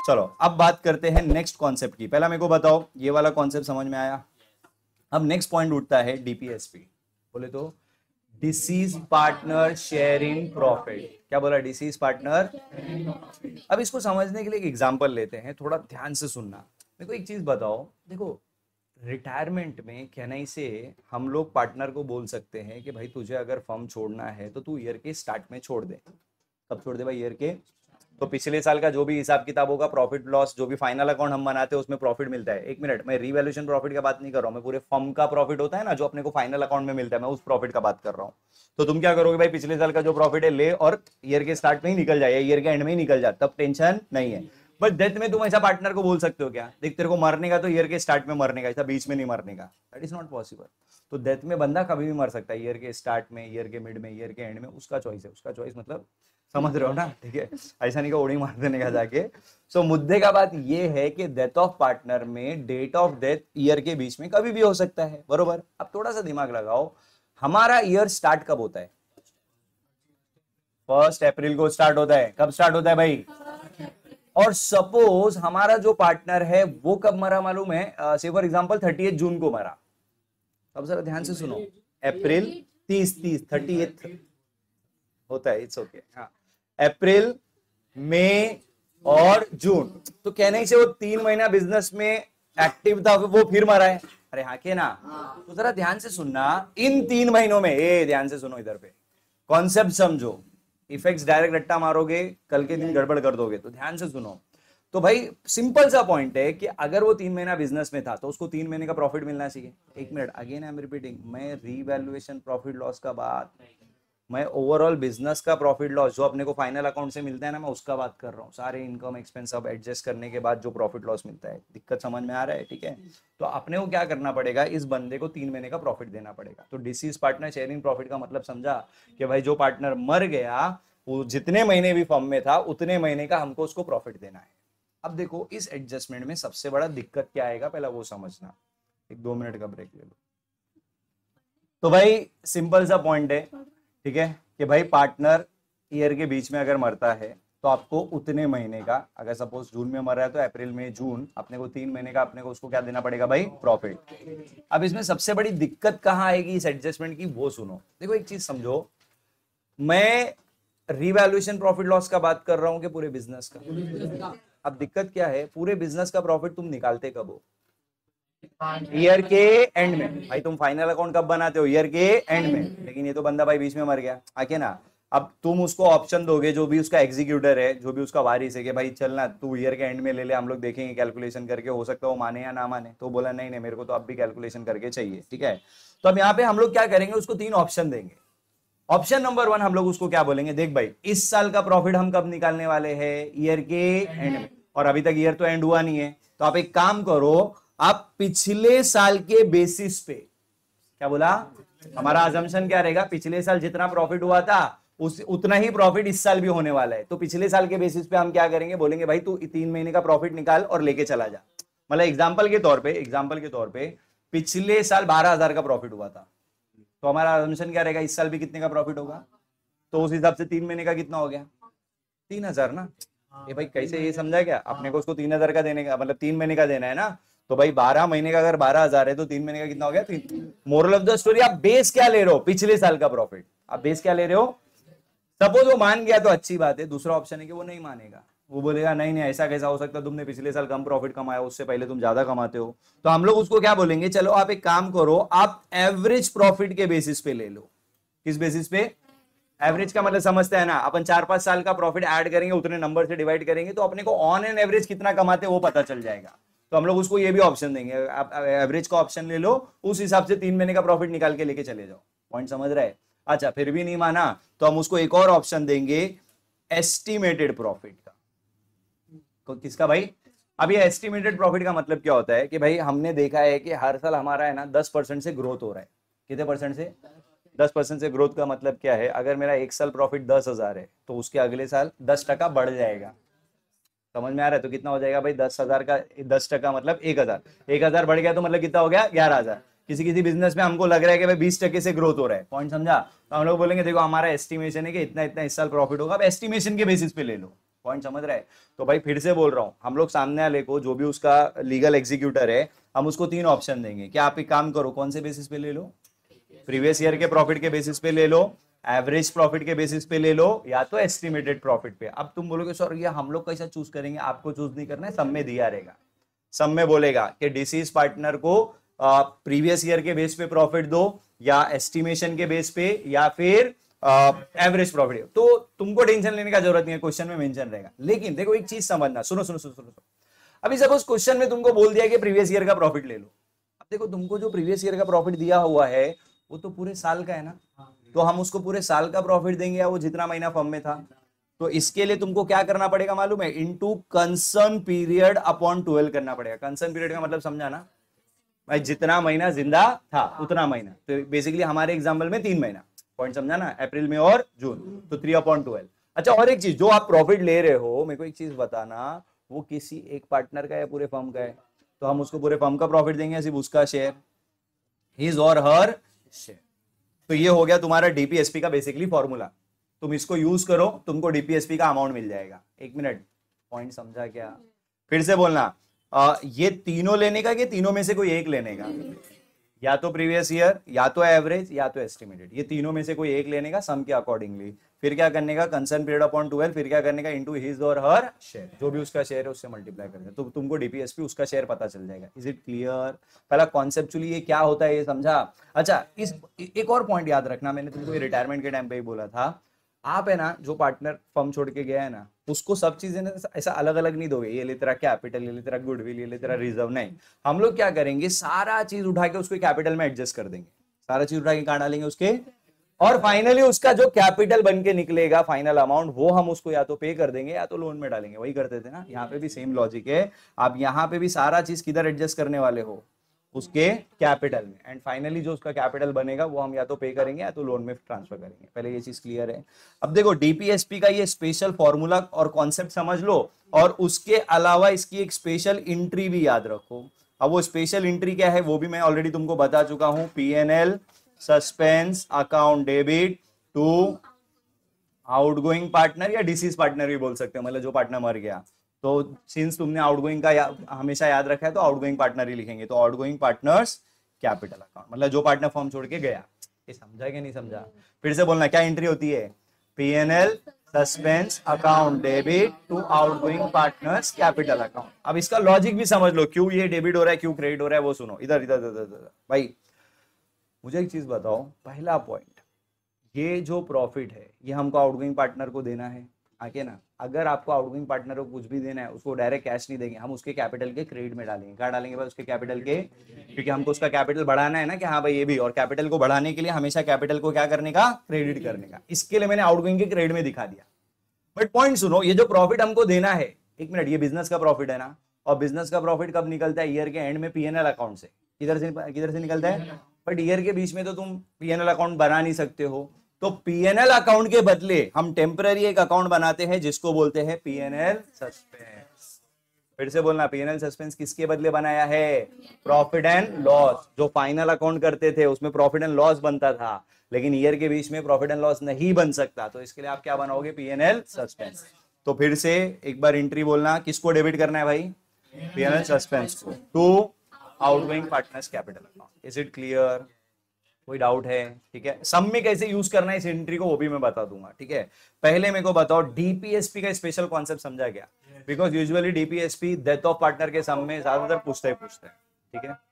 चलो अब बात करते हैं नेक्स्ट कॉन्सेप्ट की। पहला मेरे को बताओ ये वाला कॉन्सेप्ट समझ में आया। अब नेक्स्ट पॉइंट उठता है डीपीएसपी। बोले तो डिसीज पार्टनर शेयरिंग प्रॉफिट। क्या बोला? Disease partner. अब इसको समझने के लिए एक एग्जांपल लेते हैं, थोड़ा ध्यान से सुनना। मेरे को एक चीज बताओ, देखो रिटायरमेंट में कहने से हम लोग पार्टनर को बोल सकते हैं कि भाई तुझे अगर फर्म छोड़ना है तो तू ईयर के स्टार्ट में छोड़ दे। कब छोड़ दे भाई? ईयर के। तो पिछले साल का जो भी हिसाब किताब होगा, प्रॉफिट लॉस, जो भी फाइनल अकाउंट हम बनाते हैं उसमें प्रॉफिट मिलता है। एक मिनट, मैं रीवैल्यूएशन प्रॉफिट का बात नहीं कर रहा हूँ, मैं पूरे फर्म का प्रॉफिट होता है ना जो अपने को फाइनल अकाउंट में मिलता है, मैं उस प्रॉफिट का बात कर रहा हूँ। तो तुम क्या करोगे भाई? पिछले साल का जो प्रॉफिट है ले और ईयर के स्टार्ट में ही निकल जाए, ईयर के एंड में ही निकल जाए, तब टेंशन नहीं है। बट डेथ में तुम ऐसा पार्टनर को बोल सकते हो क्या? देख तेरे को मरने का तो ईयर के स्टार्ट में मरने का, ऐसा बीच में नहीं मरने का। That is not possible. तो डेथ में बंदा कभी भी मर सकता है, ईयर के स्टार्ट में, ईयर के मिड में, ईयर के एंड में, उसका चॉइस है। उसका चॉइस मतलब समझ रहे हो ना? ठीक है, ऐसा नहीं का ओड़ी मार देने का जाके। सो मुद्दे का बात ये है कि डेथ ऑफ पार्टनर में डेट ऑफ डेथ ईयर के बीच में कभी भी हो सकता है, बरोबर। अब थोड़ा सा दिमाग लगाओ, हमारा ईयर स्टार्ट कब होता है? 1 अप्रैल को स्टार्ट होता है। कब स्टार्ट होता है भाई? और सपोज हमारा जो पार्टनर है वो कब मरा मालूम है? से फॉर एग्जांपल 30 जून को मरा। अब जरा ध्यान से सुनो, अप्रैल 30 होता है, इट्स ओके। हाँ, अप्रैल, मई और जून। तो कहने से वो 3 महीना बिजनेस में एक्टिव था, वो फिर मरा है। अरे हाँ के ना? तो जरा ध्यान से सुनना, इन 3 महीनों में, ध्यान से सुनो इधर पे, कॉन्सेप्ट समझो। इफेक्ट्स डायरेक्ट रट्टा मारोगे, कल के दिन गड़बड़ कर दोगे, तो ध्यान से सुनो। तो भाई सिंपल सा पॉइंट है कि अगर वो 3 महीना बिजनेस में था तो उसको 3 महीने का प्रॉफिट मिलना चाहिए। एक minute, again I am repeating, मैं रीवैल्यूएशन प्रॉफिट लॉस का बात, मैं ओवरऑल बिजनेस का प्रॉफिट लॉस जो अपने को फाइनल अकाउंट से मिलता है ना, मैं उसका बात कर रहा हूँ। सारे इनकम एक्सपेंस सब एडजस्ट करने के बाद जो प्रॉफिट लॉस मिलता है। दिक्कत समझ में आ रहा है? ठीक है, तो अपने को क्या करना पड़ेगा, इस बंदे को 3 महीने का प्रॉफिट देना पड़ेगा। तो डिसीज पार्टनर शेयरिंग प्रॉफिट का मतलब समझा कि भाई जो पार्टनर मर गया वो जितने महीने भी फर्म में था उतने महीने का हमको उसको प्रॉफिट देना है। अब देखो इस एडजस्टमेंट में सबसे बड़ा दिक्कत क्या आएगा, पहला वो समझना। 1-2 मिनट का ब्रेक ले लो। तो भाई सिंपल सा पॉइंट है, ठीक है, कि भाई पार्टनर ईयर के बीच में अगर मरता है तो आपको उतने महीने का, अगर सपोज जून में मर रहा है तो अप्रैल में जून, अपने को 3 महीने का अपने को उसको क्या देना पड़ेगा भाई? प्रॉफिट। अब इसमें सबसे बड़ी दिक्कत कहां आएगी इस एडजस्टमेंट की, वो सुनो। देखो एक चीज समझो, मैं रिवैल्यूएशन प्रॉफिट लॉस का बात कर रहा हूं कि पूरे बिजनेस का? अब दिक्कत क्या है, पूरे बिजनेस का प्रॉफिट तुम निकालते कब हो? ईयर के एंड में। भाई तुम फाइनल अकाउंट कब बनाते हो? ईयर के एंड में। लेकिन ये तो बंदा भाई बीच में मर गया, आके ना। अब तुम उसको ऑप्शन दोगे, जो भी उसका एग्जीक्यूटर है, जो भी उसका वारिस है, कि भाई चलना तू ईयर के एंड में ले ले, हम लोग देखेंगे कैलकुलेशन करके, हो सकता है वो माने या ना माने। तो बोला नहीं नहीं, मेरे को तो अब भी कैलकुलेशन करके चाहिए। ठीक है, तो अब यहाँ पे हम लोग क्या करेंगे, उसको 3 ऑप्शन देंगे। ऑप्शन नंबर 1 हम लोग उसको क्या बोलेंगे, देख भाई इस साल का प्रॉफिट हम कब निकालने वाले हैं? ईयर के एंड में। और अभी तक ईयर तो एंड हुआ नहीं है, तो आप एक काम करो, आप पिछले साल के बेसिस पे, क्या बोला, हमारा अजम्पशन क्या रहेगा, पिछले साल जितना प्रॉफिट हुआ था उतना ही प्रॉफिट इस साल भी होने वाला है। तो पिछले साल के बेसिस पे हम क्या करेंगे, बोलेंगे भाई तू 3 महीने का प्रॉफिट निकाल और लेके चला जा। मतलब एग्जाम्पल के तौर पे पिछले साल 12,000 का प्रॉफिट हुआ था, तो हमारा अजम्पशन क्या रहेगा, इस साल भी कितने का प्रॉफिट होगा? तो उस हिसाब से 3 महीने का कितना हो गया? 3,000 ना। ये भाई कैसे, ये समझा क्या? अपने को उसको 3,000 का देने का मतलब 3 महीने का देना है ना। तो भाई 12 महीने का अगर 12,000 है तो 3 महीने का कितना हो गया? 3। मोरल ऑफ द स्टोरी, आप बेस क्या ले रहे हो? पिछले साल का प्रॉफिट। आप बेस क्या ले रहे हो? सपोज वो मान गया तो अच्छी बात है। दूसरा ऑप्शन है कि वो नहीं मानेगा, वो बोलेगा नहीं नहीं ऐसा कैसा हो सकता है, तुमने पिछले साल कम प्रॉफिट कमाया, उससे पहले तुम ज्यादा कमाते हो। तो हम लोग उसको क्या बोलेंगे, चलो आप एक काम करो, आप एवरेज प्रॉफिट के बेसिस पे ले लो। किस बेसिस पे? एवरेज का मतलब समझते हैं ना, अपन 4-5 साल का प्रॉफिट ऐड करेंगे, उतने नंबर से डिवाइड करेंगे तो अपने को ऑन एन एवरेज कितना कमाते हैं वो पता चल जाएगा। तो हम लोग उसको ये भी ऑप्शन देंगे, आप एवरेज का ऑप्शन ले लो, उस हिसाब से 3 महीने का प्रॉफिट निकाल के लेके चले जाओ। पॉइंट समझ रहे हैं? अच्छा, फिर भी नहीं माना तो हम उसको एक और ऑप्शन देंगे, एस्टिमेटेड प्रॉफिट का। किसका भाई? अब ये एस्टिमेटेड प्रॉफिट का मतलब क्या होता है कि भाई हमने देखा है कि हर साल हमारा है ना 10% से ग्रोथ हो रहा है। कितने परसेंट से? 10% से ग्रोथ का मतलब क्या है, अगर मेरा एक साल प्रॉफिट 10,000 है तो उसके अगले साल 10% बढ़ जाएगा। समझ में आ रहा है? तो कितना हो जाएगा भाई, 10,000 का 10% मतलब 1,000। 1,000 बढ़ गया तो मतलब कितना हो गया? 11,000। किसी किसी बिजनेस में हमको लग रहा है कि भाई 20% से ग्रोथ हो रहा है। पॉइंट समझा? तो हम लोग बोलेंगे देखो हमारा एस्टिमेशन है कि इतना इतना इस साल प्रॉफिट होगा। अब एस्टिमेशन के बेसिस पे ले लो। पॉइंट समझ रहे हैं? तो भाई फिर से बोल रहा हूं, हम लोग सामने वाले को जो भी उसका लीगल एग्जीक्यूटर है, हम उसको 3 ऑप्शन देंगे कि आप एक काम करो, कौन से बेसिस पे ले लो, प्रीवियस ईयर के प्रॉफिट के बेसिस पे ले लो, एवरेज प्रॉफिट के बेसिस पे ले लो, या तो एस्टिमेटेड प्रॉफिट पे। अब तुम बोलोगे सर ये हम लोग कैसा चूज करेंगे? आपको चूज नहीं करना है, सब में दिया रहेगा। सब में बोलेगा कि डिसीज पार्टनर को प्रीवियस ईयर के बेस पे प्रॉफिट दो, या एस्टिमेशन के बेस पे, या फिर एवरेज प्रॉफिट। तो तुमको टेंशन लेने का जरूरत नहीं है, क्वेश्चन में मेंशन रहेगा। लेकिन देखो एक चीज समझना, सुनो सुनो सुनो सुनो, अभी सपोज क्वेश्चन में तुमको बोल दिया कि प्रीवियस ईयर का प्रॉफिट ले लो। अब देखो तुमको जो प्रीवियस ईयर का प्रॉफिट दिया हुआ है वो तो पूरे साल का है ना, तो हम उसको पूरे साल का प्रॉफिट देंगे, या वो जितना महीना फर्म में था। तो इसके लिए तुमको क्या करना पड़ेगा मालूम है? इनटू कंसर्न पीरियड अपॉन 12 करना पड़ेगा। कंसर्न पीरियड का मतलब समझा ना भाई, जितना महीना जिंदा था उतना महीना। तो बेसिकली हमारे एग्जाम्पल में 3 महीना, पॉइंट समझा ना, अप्रैल में और जून, तो 3/12। अच्छा, और एक चीज, जो आप प्रॉफिट ले रहे हो, मेरे को एक चीज बताना, वो किसी एक पार्टनर का या पूरे फर्म का है? तो हम उसको पूरे फर्म का प्रॉफिट देंगे या सिर्फ उसका शेयर, हिज और हर शेयर। तो ये हो गया तुम्हारा डीपीएसपी का बेसिकली फॉर्मूला। तुम इसको यूज करो, तुमको डीपीएसपी का अमाउंट मिल जाएगा। 1 मिनट, पॉइंट समझा क्या? फिर से बोलना, ये तीनों लेने का कि तीनों में से कोई एक लेने का? या तो प्रीवियस ईयर, या तो एवरेज, या तो एस्टिमेटेड, ये तीनों में से कोई एक लेने का सम के अकॉर्डिंगली। फिर क्या करने का? कंसर्न पीरियड अपॉन 12, फिर क्या करने का? इनटू हिज और हर शेयर, जो भी उसका शेयर है उससे मल्टीप्लाई करना, तो तुमको डीपीएसपी उसका शेयर पता चल जाएगा। Is it clear? पहला कॉन्सेप्चुअली ये क्या होता है ये समझा? अच्छा, इस एक और पॉइंट याद रखना, मैंने तुमको रिटायरमेंट के टाइम पे ही बोला था, आप है ना जो पार्टनर फर्म छोड़ के गया है ना, उसको सब चीजें ना ऐसा अलग अलग नहीं दोगे, ये ले तेरा कैपिटल, ये ले तेरा गुडविल, ये ले तेरा रिजर्व, नहीं। हम लोग क्या करेंगे, सारा चीज उठा के उसको कैपिटल में एडजस्ट कर देंगे, सारा चीज उठा के कहां डालेंगे उसके, और फाइनली उसका जो कैपिटल बन के निकलेगा फाइनल अमाउंट, वो हम उसको या तो पे कर देंगे या तो लोन में डालेंगे। वही करते थे ना, यहाँ पे भी सेम लॉजिक है। आप यहाँ पे भी सारा चीज किधर एडजस्ट करने वाले हो? उसके कैपिटल में। एंड फाइनली जो उसका कैपिटल बनेगा वो हम या तो पे करेंगे या तो लोन में ट्रांसफर करेंगे। पहले ये चीज क्लियर है। अब देखो डीपीएसपी का ये स्पेशल फॉर्मूला और कॉन्सेप्ट समझ लो, और उसके अलावा इसकी एक स्पेशल एंट्री भी याद रखो। अब वो स्पेशल एंट्री क्या है वो भी मैं ऑलरेडी तुमको बता चुका हूं। PNL suspense account debit to outgoing partner, या डिसीज पार्टनर भी बोल सकते हो, मतलब जो पार्टनर मर गया। तो सिंस तुमने आउटगोइंग का हमेशा याद रखा है तो आउटगोइंग पार्टनर ही लिखेंगे। तो आउटगोइंग पार्टनर्स कैपिटल अकाउंट, मतलब जो पार्टनर फॉर्म छोड़ के गया। ये समझा कि नहीं समझा? फिर से बोलना, क्या एंट्री होती है? PNL suspense account debit to outgoing partners capital account. अब इसका लॉजिक भी समझ लो, क्यों ये डेबिट हो रहा है, क्यों क्रेडिट हो रहा है, वो सुनो। इधर इधर इधर इधर भाई, मुझे एक चीज बताओ। पहला पॉइंट, ये जो प्रॉफिट है ये हमको आउटगोइंग पार्टनर को देना है आके ना। अगर आपको आउटगोइंग पार्टनर को कुछ भी देना है, उसको डायरेक्ट कैश नहीं देंगे, हम उसके कैपिटल के क्रेडिट में डालेंगे। क्या डालेंगे भाई? उसके कैपिटल के, क्योंकि हमको उसका कैपिटल बढ़ाना है ना, कि हाँ भाई ये भी, और कैपिटल को बढ़ाने के लिए हमेशा कैपिटल को क्या करने का? क्रेडिट करने का। इसके लिए मैंने आउटगोइंग के क्रेडिट में दिखा दिया। बट पॉइंट सुनो, ये जो प्रॉफिट हमको देना है, 1 मिनट, ये बिजनेस का प्रॉफिट है ना, और बिजनेस का प्रॉफिट कब निकलता है? ईयर के एंड में पीएनएल अकाउंट से। किधर से निकलता है? बट ईयर के बीच में तो तुम पीएनएल अकाउंट बना नहीं सकते हो। तो पीएनएल अकाउंट के बदले हम टेम्पररी एक अकाउंट बनाते हैं जिसको बोलते हैं पीएनएल सस्पेंस। फिर से बोलना, पीएनएल सस्पेंस किसके बदले बनाया है? Profit and loss. जो फाइनल अकाउंट करते थे उसमें प्रॉफिट एंड लॉस बनता था, लेकिन ईयर के बीच में प्रॉफिट एंड लॉस नहीं बन सकता। तो इसके लिए आप क्या बनाओगे? PNL suspense. तो फिर से एक बार एंट्री बोलना, किसको डेबिट करना है भाई? पीएनएल सस्पेंस को to outgoing partners capital account. Is it clear? कोई डाउट है? ठीक है, सम में कैसे यूज करना है इस एंट्री को वो भी मैं बता दूंगा। ठीक है, पहले मेरे को बताओ डीपीएसपी का स्पेशल कॉन्सेप्ट समझा गया? Because usually DPSP death of partner के सम में ज्यादातर पूछते हैं। ठीक है।